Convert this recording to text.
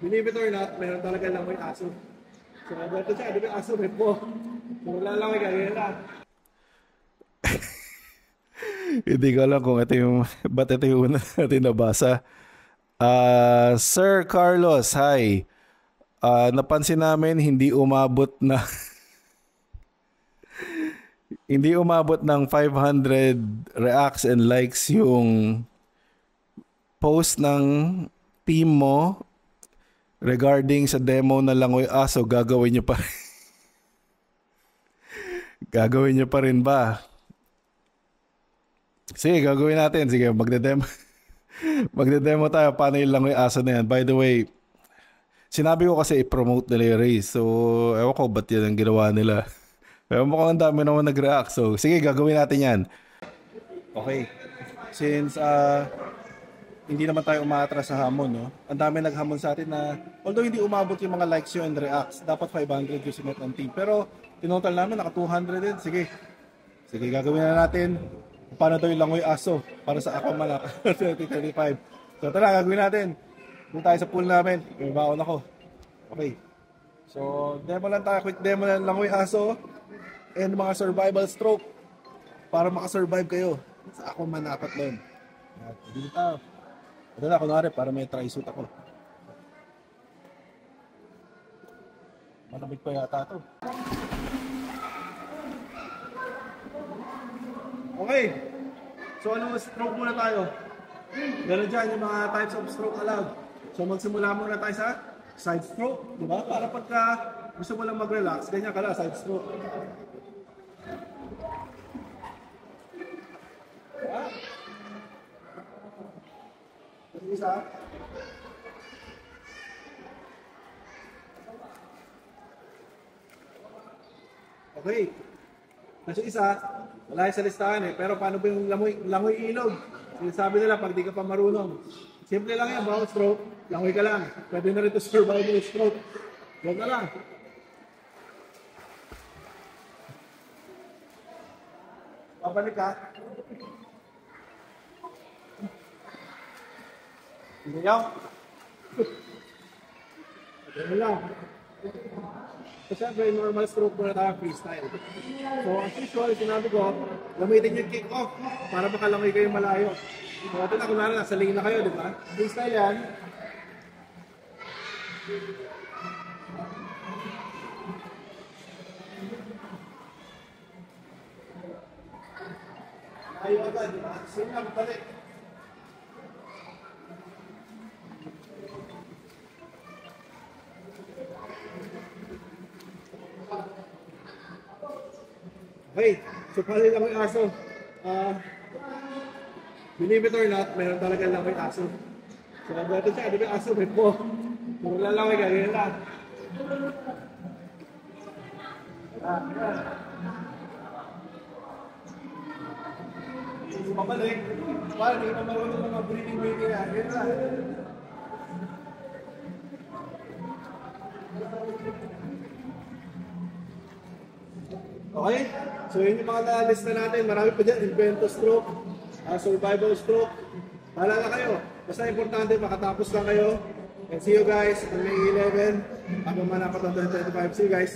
Believe it or not, meron talaga lang may aso. So, dito siya, di ba aso, may po. So, wala lang may ganyan lang. Hindi ko alam kung ito yung, ba't ito yung una natin nabasa. Sir Carlos, hi. Napansin namin hindi umabot na hindi umabot ng 500 reacts and likes yung post ng team mo regarding sa demo na Langoy Aso. Gagawin nyo pa gagawin nyo pa rin ba? Sige, gagawin natin. Sige, magde-demo magde-demo tayo paano yung Langoy Aso na yan. By the way, sinabi ko kasi i-promote nila yung race. So, ewan ko ba't yan ang ginawa nila. Pero mukhang ang dami naman nag-react. So, sige, gagawin natin yan. Okay. Since hindi naman tayo umaatras sa hamon, no? Ang dami naghamon sa atin na although hindi umabot yung mga likes yun and reacts, dapat 500 yung sinet ng team. Pero, tinotal namin, naka 200 din. Sige. Sige, gagawin na natin. Paano daw yung Langoy Aso para sa Aquaman 2035. So, tara, gagawin natin. Doon tayo sa pool namin. May baon ako. Okay. So, demo lang tayo. Quick demo lang Langoy Aso and mga survival stroke para makasurvive kayo sa Aquaman na doon. Dito tayo. Ito na, kunwari, para may try suit ako. Malamig pa yata ito. Okay. So, ano, stroke muna tayo. Meron dyan yung mga types of stroke allowed. So, magsimula muna tayo sa side stroke. Diba? Para pagka gusto mo lang mag-relax, ganyan ka lang, side stroke. Isa. Okay. Kasi isa, wala yung sa listahan eh. Pero paano ba yung langoy ilog? Sinasabi nila pag di ka pa marunong. Simple lang yan, bawat stroke, langoy ka lang. Pwede na rin ito survive yung stroke. Huwag ka lang. Pabalik ka. Hindi yaw. Ganyan lang. So, syempre, normal stroke muna tayo, freestyle. So, as usual, sinabi ko, gamitin yung kick-off para makalangoy kayo malayo. So, ito na, kunwari, nasa lane na kayo, di ba? Freestyle yan. Ayaw agad, di ba? Same lang, balik. Okay, so pala lang yung aso. Believe it or not, meron talaga lang yung aso. So dito siya, di ba aso, may po. Wala lang yung ganyan lang. So pabalik, parang hindi pa marunong mga breathing na. Ganyan lang. Okay? So yun yung mga na-list na natin. Marami pa dyan. Invento stroke, survival stroke. Bahala na kayo. Basta importante, makatapos lang kayo. And see you guys on May 11. Ako man ako 2025. See you guys.